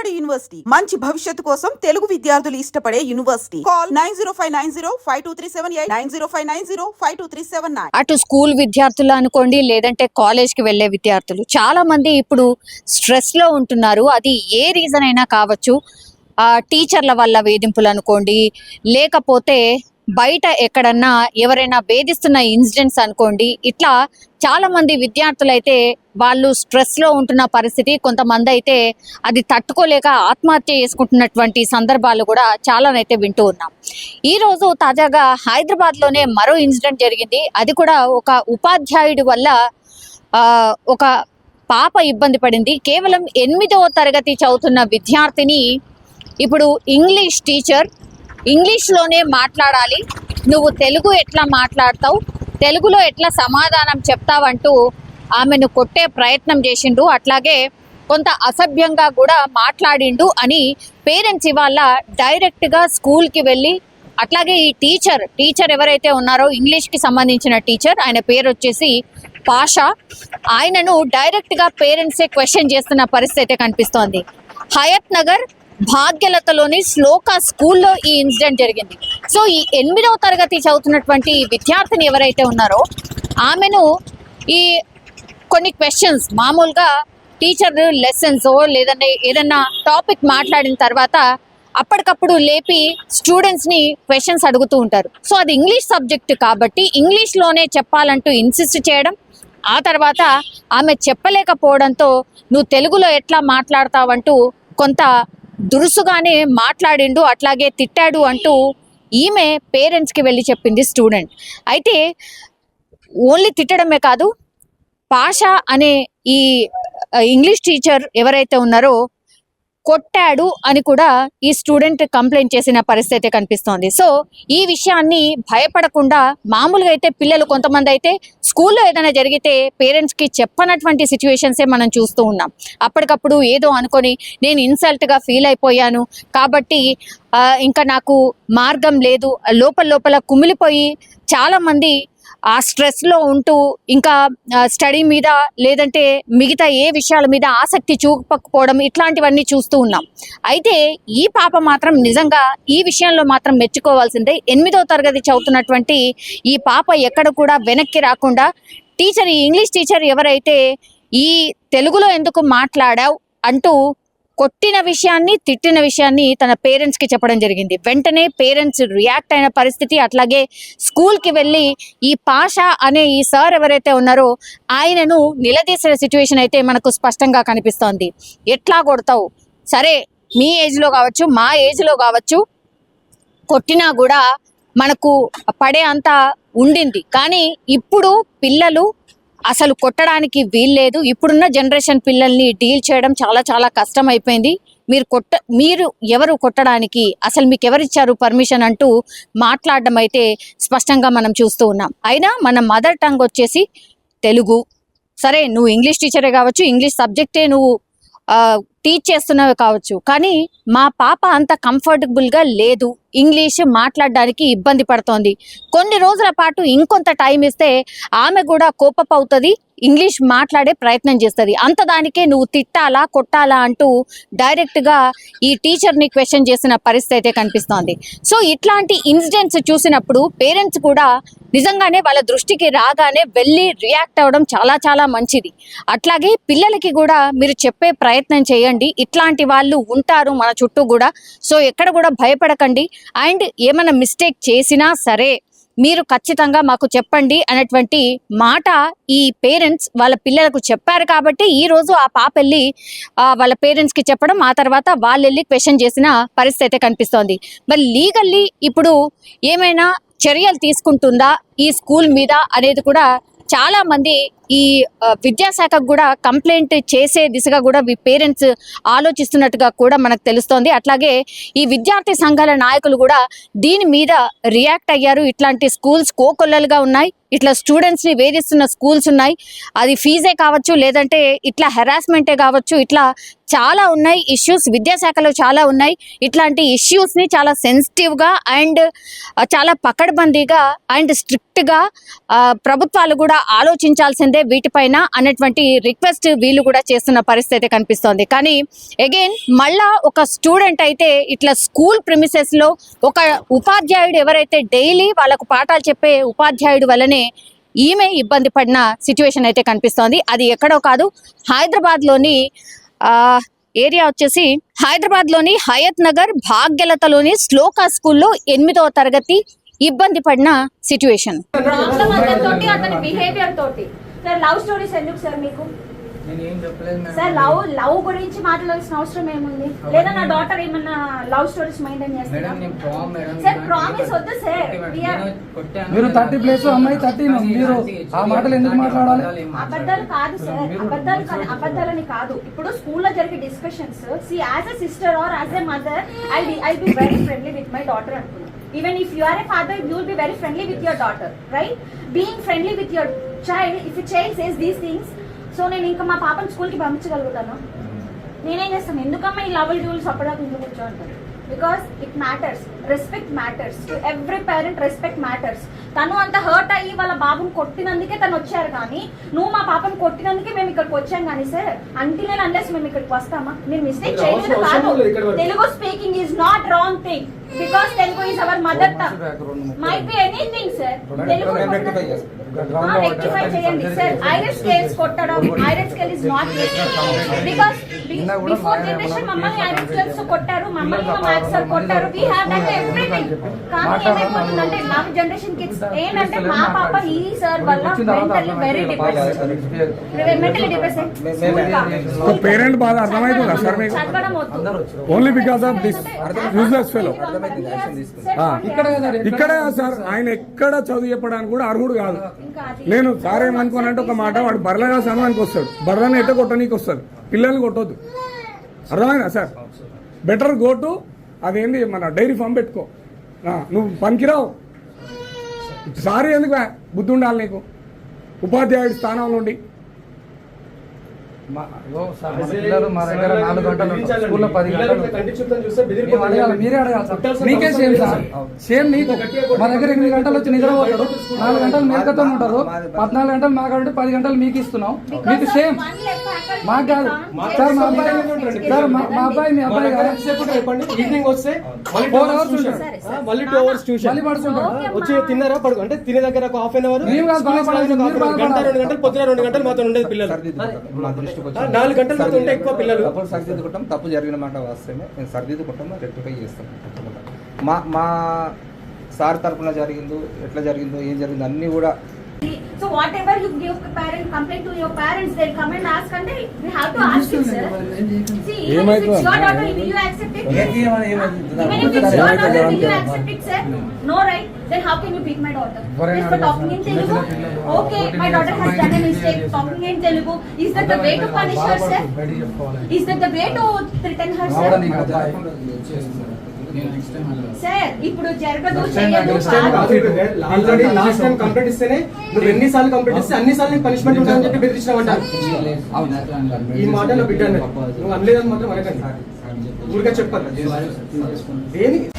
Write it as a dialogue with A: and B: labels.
A: Vijayawada university మంచి భవిష్యత్తు కోసం తెలుగు విద్యార్థులు ఇష్టపడే యూనివర్సిటీ. కాల్ 9059052378 9059052379.
B: అటు స్కూల్ విద్యార్థులు అనుకోండి, లేదంటే కాలేజ్ కి వెళ్లే విద్యార్థులు చాలా మంది ఇప్పుడు స్ట్రెస్ లో ఉంటున్నారు. అది ఏ రీజన్ అయినా కావచ్చు. టీచర్ల వల్ల వేధింపులు అనుకోండి, లేకపోతే బయట ఎక్కడన్నా ఎవరైనా వేధిస్తున్న ఇన్సిడెంట్స్ అనుకోండి. ఇట్లా చాలా మంది విద్యార్థులు అయితే వాళ్ళు స్ట్రెస్ లో ఉంటున్న పరిస్థితి, కొంతమంది అయితే అది తట్టుకోలేక ఆత్మహత్య చేసుకుంటున్నటువంటి సందర్భాలు కూడా చాలానైతే వింటూ ఉన్నాం. ఈ రోజు తాజాగా హైదరాబాద్ లోనే మరో ఇన్సిడెంట్ జరిగింది. అది కూడా ఒక ఉపాధ్యాయుడి వల్ల ఒక పాప ఇబ్బంది పడింది. కేవలం 8వ తరగతి చదువుతున్న విద్యార్థిని ఇప్పుడు ఇంగ్లీష్ టీచర్ ఇంగ్లీష్లోనే మాట్లాడాలి, నువ్వు తెలుగు ఎట్లా మాట్లాడతావు, తెలుగులో ఎట్లా సమాధానం చెప్తావంటూ ఆమెను కొట్టే ప్రయత్నం చేసిండు. అట్లాగే కొంత అసభ్యంగా కూడా మాట్లాడిండు అని పేరెంట్స్ ఇవాళ డైరెక్ట్గా స్కూల్కి వెళ్ళి, అట్లాగే ఈ టీచర్ ఎవరైతే ఉన్నారో ఇంగ్లీష్కి సంబంధించిన టీచర్, ఆయన పేరు వచ్చేసి పాషా, ఆయనను డైరెక్ట్గా పేరెంట్సే క్వశ్చన్ చేస్తున్న పరిస్థితి అయితే కనిపిస్తోంది. హయత్ నగర్ భాగ్యలతలోని శ్లోక స్కూల్లో ఈ ఇన్సిడెంట్ జరిగింది. సో ఈ 8వ తరగతి చదువుతున్నటువంటి విద్యార్థిని ఎవరైతే ఉన్నారో ఆమెను ఈ కొన్ని క్వశ్చన్స్, మామూలుగా టీచర్ లెసన్స్ లేదంటే ఏదన్నా టాపిక్ మాట్లాడిన తర్వాత అప్పటికప్పుడు లేపి స్టూడెంట్స్ని క్వశ్చన్స్ అడుగుతూ ఉంటారు. సో అది ఇంగ్లీష్ సబ్జెక్ట్ కాబట్టి ఇంగ్లీష్లోనే చెప్పాలంటూ ఇన్సిస్ట్ చేయడం, ఆ తర్వాత ఆమె చెప్పలేకపోవడంతో నువ్వు తెలుగులో ఎట్లా మాట్లాడతావంటూ కొంత దురుసుగానే మాట్లాడిండు, అట్లాగే తిట్టాడు అంటూ ఈమె పేరెంట్స్కి వెళ్ళి చెప్పింది స్టూడెంట్. అయితే ఓన్లీ తిట్టడమే కాదు, పాషా అనే ఈ ఇంగ్లీష్ టీచర్ ఎవరైతే ఉన్నారో కొట్టాడు అని కూడా ఈ స్టూడెంట్ కంప్లైంట్ చేసిన పరిస్థితి కనిపిస్తోంది. సో ఈ విషయాన్ని భయపడకుండా, మామూలుగా అయితే పిల్లలు కొంతమంది అయితే స్కూల్లో ఏదైనా జరిగితే పేరెంట్స్కి చెప్పనటువంటి సిచ్యువేషన్సే మనం చూస్తూ ఉన్నాం. అప్పటికప్పుడు ఏదో అనుకొని నేను ఇన్సల్ట్గా ఫీల్ అయిపోయాను కాబట్టి ఇంకా నాకు మార్గం లేదు, లోపల కుమిలిపోయి చాలామంది ఆ స్ట్రెస్లో ఉంటూ ఇంకా స్టడీ మీద లేదంటే మిగతా ఏ విషయాల మీద ఆసక్తి చూపకపోవడం, ఇట్లాంటివన్నీ చూస్తూ ఉన్నాం. అయితే ఈ పాప మాత్రం నిజంగా ఈ విషయంలో మాత్రం మెచ్చుకోవాల్సిందే. 8వ తరగతి చదువుతున్నటువంటి ఈ పాప ఎక్కడ కూడా వెనక్కి రాకుండా టీచర్, ఈ ఇంగ్లీష్ టీచర్ ఎవరైతే ఈ తెలుగులో ఎందుకు మాట్లాడావు అంటూ కొట్టిన విషయాన్ని, తిట్టిన విషయాన్ని తన పేరెంట్స్కి చెప్పడం జరిగింది. వెంటనే పేరెంట్స్ రియాక్ట్ అయిన పరిస్థితి, అట్లాగే స్కూల్కి వెళ్ళి ఈ పాషా అనే ఈ సార్ ఎవరైతే ఉన్నారో ఆయనను నిలదీసిన సిచ్యువేషన్ అయితే మనకు స్పష్టంగా కనిపిస్తోంది. ఎట్లా కొడతావు, సరే మీ ఏజ్లో కావచ్చు, మా ఏజ్లో కావచ్చు, కొట్టినా కూడా మనకు పడే అంత ఉండింది. కానీ ఇప్పుడు పిల్లలు అసలు కొట్టడానికి వీల్లేదు. ఇప్పుడున్న జనరేషన్ పిల్లల్ని డీల్ చేయడం చాలా చాలా కష్టం అయిపోయింది. మీరు ఎవరు కొట్టడానికి, అసలు మీకు ఎవరిచ్చారు పర్మిషన్ అంటూ మాట్లాడడం అయితే స్పష్టంగా మనం చూస్తూ ఉన్నాం. అయినా మన మదర్ టంగ్ వచ్చేసి తెలుగు. సరే నువ్వు ఇంగ్లీష్ టీచరే కావచ్చు, ఇంగ్లీష్ సబ్జెక్టే నువ్వు టీచ్ చేస్తున్నవి కావచ్చు, కానీ మా పాప అంత కంఫర్టబుల్గా లేదు, ఇంగ్లీష్ మాట్లాడడానికి ఇబ్బంది పడుతోంది. కొన్ని రోజుల పాటు ఇంకొంత టైం ఇస్తే ఆమె కూడా కోపప్ అవుతుంది, ఇంగ్లీష్ మాట్లాడే ప్రయత్నం చేస్తుంది. అంత దానికే నువ్వు తిట్టాలా, కొట్టాలా అంటూ డైరెక్ట్గా ఈ టీచర్ని క్వశ్చన్ చేసిన పరిస్థితి అయితే కనిపిస్తోంది. సో ఇట్లాంటి ఇన్సిడెంట్స్ చూసినప్పుడు పేరెంట్స్ కూడా నిజంగానే వాళ్ళ దృష్టికి రాగానే వెళ్ళి రియాక్ట్ అవ్వడం చాలా చాలా మంచిది. అట్లాగే పిల్లలకి కూడా మీరు చెప్పే ప్రయత్నం చేయండి. ఇట్లాంటి వాళ్ళు ఉంటారు మన చుట్టూ కూడా. సో ఎక్కడ కూడా భయపడకండి. అండ్ ఏమైనా మిస్టేక్ చేసినా సరే మీరు ఖచ్చితంగా మాకు చెప్పండి అనేటువంటి మాట ఈ పేరెంట్స్ వాళ్ళ పిల్లలకు చెప్పారు కాబట్టి ఈ రోజు ఆ పాప వెళ్ళి వాళ్ళ పేరెంట్స్కి చెప్పడం, ఆ తర్వాత వాళ్ళు వెళ్ళి క్వశ్చన్ చేసిన పరిస్థితి అయితే కనిపిస్తోంది. మరి లీగల్లీ ఇప్పుడు ఏమైనా చర్యలు తీసుకుంటుందా ఈ స్కూల్ మీద అనేది కూడా చాలా మంది ఈ విద్యాశాఖకు కూడా కంప్లైంట్ చేసే దిశగా కూడా పేరెంట్స్ ఆలోచిస్తున్నట్టుగా కూడా మనకు తెలుస్తోంది. అట్లాగే ఈ విద్యార్థి సంఘాల నాయకులు కూడా దీని మీద రియాక్ట్ అయ్యారు. ఇట్లాంటి స్కూల్స్ కోకొల్లలుగా ఉన్నాయి. ఇట్లా స్టూడెంట్స్ ని వేధిస్తున్న స్కూల్స్ ఉన్నాయి. అది ఫీజే కావచ్చు, లేదంటే ఇట్లా హెరాస్మెంటే కావచ్చు, ఇట్లా చాలా ఉన్నాయి ఇష్యూస్. విద్యాశాఖలో చాలా ఉన్నాయి. ఇట్లాంటి ఇష్యూస్ ని చాలా సెన్సిటివ్ గా అండ్ చాలా పకడ్బందీగా అండ్ స్ట్రిక్ట్ గా ప్రభుత్వాలు కూడా ఆలోచించాల్సిందే వీటిపైన అన్నటువంటి రిక్వెస్ట్ వీళ్ళు కూడా చేస్తున్న పరిస్థితి అయితే కనిపిస్తోంది. కానీ అగైన్ మళ్ళా ఒక స్టూడెంట్ అయితే ఇట్లా స్కూల్ ప్రిమిసెస్ లో ఒక ఉపాధ్యాయుడు ఎవరైతే డైలీ వాళ్ళకు పాఠాలు చెప్పే ఉపాధ్యాయుడు వల్లనే ఈమె ఇబ్బంది పడిన సిచ్యువేషన్ అయితే కనిపిస్తోంది. అది ఎక్కడో కాదు, హైదరాబాద్లోని ఏరియా వచ్చేసి హైదరాబాద్లోని హయత్ నగర్ భాగ్యలతలోని శ్లోకా స్కూల్లో 8వ తరగతి ఇబ్బంది పడిన సిచ్యువేషన్.
C: ప్రాబ్లం అతనితోటి, అతని బిహేవియర్ తోటి. సార్ లవ్ స్టోరీస్ ఎందుకు సార్ మీకు? సార్ లవ్ గురించి మాట్లాడాల్సిన అవసరం ఏముంది? లేదా నా డాటర్ ఏమన్నా లవ్ స్టోరీస్ మెయింటైన్ చేస్తారా? సార్ ప్రామిస్ వద్దు సార్.
D: మీరు 30 ప్లేస్ అమ్మాయి 30, మీరు ఆ మాటలు ఎందుకు మాట్లాడాలి?
C: అబద్ధాలు కాదు సార్, అబద్ధాలని కాదు. ఇప్పుడు స్కూల్లో జరిగే discussions, see as a sister or as a mother I be very friendly with my daughter అనుకున్నాను. Even if you are a father, you will be very friendly with your daughter, right? Being friendly with your child, if a child says these things, so నేను ఇంకా మా పాపని స్కూల్కి పంపించగలుగుతాను. నేనేం చేస్తాను? ఎందుకమ్మా ఈ లెవెల్ రూల్స్ అప్పటిదాకా ఇంట్లో కూర్చోంటాను? Because it matters. Respect matters. To every parent respect matters. తను అంత హర్ట్ అయ్యి వాళ్ళ బాబుని కొట్టినందుకే తను వచ్చారు, కానీ నువ్వు మా పాపని కొట్టినందుకే మేము ఇక్కడికి వచ్చాం. కానీ సార్ అంటిల్ అండ్ అన్లెస్ మేము ఇక్కడికి వస్తామా? మీరు మిస్టేక్ చేయలేదు కాదు. Telugu speaking is not wrong thing, because Telugu is our mother tongue. Might be anything sir. Telugu rectify చేయండి సార్. ఐరన్ స్కేల్స్ కొట్టడం, iron scale is not because before generation మమ్మల్ని ఐరన్ స్కేల్స్ కొట్టారు, మమ్మల్ని మ్యాథ్స్ సార్ కొట్టారు. We have done everything. కానీ ఏమైపోతుందంటే నా generation kids ఏంటంటే మా పాప ఈ సార్ వల్ల మెంటల్లీ వెరీ డిప్రెస్డ్.
D: పేరెంట్ బాధ అర్థమవుతుందా సార్ మీకు?
C: చదవడం వద్దు.
D: Only because of this useless fellow. ఇక్కడ సార్ ఆయన ఎక్కడ చదువు చెప్పడానికి కూడా అర్హుడు కాదు. నేను సార్ ఏమనుకోనంటే ఒక మాట, వాడు బర్రెగా సమయానికి వస్తాడు, బర్రెని ఎట్ట కొట్టనీకి వస్తాడు, పిల్లల్ని కొట్టొద్దు. అర్థమైందా సార్? బెటర్ గో టు అదేంది మన డైరీ ఫామ్ పెట్టుకో. నువ్వు పనికిరావు. సారీ ఎందుకు? బుద్ధి ఉండాలి నీకు ఉపాధ్యాయుడి స్థానంలో ఉండి. పిల్లలు మా దగ్గర 4 గంటలు స్కూల్లో 10 గంటలు మీరే అడగాలి సార్. నీకే సేమ్ సార్, సేమ్ నీకు. మా దగ్గర 8 గంటలు వచ్చి నిద్రపోతాడు, 4 గంటలు మేకతో ఉంటారు, 14 గంటలు మాకు 10 గంటలు మీకు ఇస్తున్నాం. మీకు సేమ్, మాకు కాదు సార్. మా అబ్బాయి సార్, మా అబ్బాయి మీ అబ్బాయి
E: చెప్పండి. ఈవినింగ్ వస్తే 4 అవర్స్ ఉంటాడు, మళ్ళీ 2 అవర్స్ ట్యూషన్,
D: మళ్ళీ పడుకుంటాడు.
E: వచ్చి తిన్నారా పడుకో అంటే తినే దగ్గర ఒక హాఫ్ అన్ అవర్, గంట 2 గంటలు, పొద్దున 2 గంటలు మాతో ఉండేది పిల్లలు. 4 గంటలు మాతో ఉంటే ఎక్కువ పిల్లలు.
F: సరిదిద్దుకుంటాం, తప్పు జరిగిన మాట వస్తేనే మేము సరిదిద్దుకుంటాం, రెక్టిఫై చేస్తాం. మా సార్ తరఫున జరిగిందో ఎట్లా జరిగిందో ఏం జరిగిందో అన్నీ కూడా.
C: So whatever you give parent complaint to your parents, they'll come and ask, and we have to ask you, sir. See, even if it's your daughter, will you accept it? Even if it's your daughter, will you accept it, sir? No, right? Then how can you beat my daughter? Just for talking in Telugu? Okay, my daughter has done a mistake talking in Telugu. Is that the way to punish her, sir? Is that the way to threaten her, sir? Sir ఇప్పుడు జరగదు, చేయదు.
E: Already last time complaint ఇస్తేనే నువ్వు ఎన్నిసార్లు complaint ఇస్తే అన్నిసార్లు punishment ఉంటుందని చెప్పి బెదిరించినావంటారు. ఈ మాట నా బిడ్డ నువ్వు అనలేదని మాత్రం అనకండి, ఊరిగా చెప్పాలి. దేనికి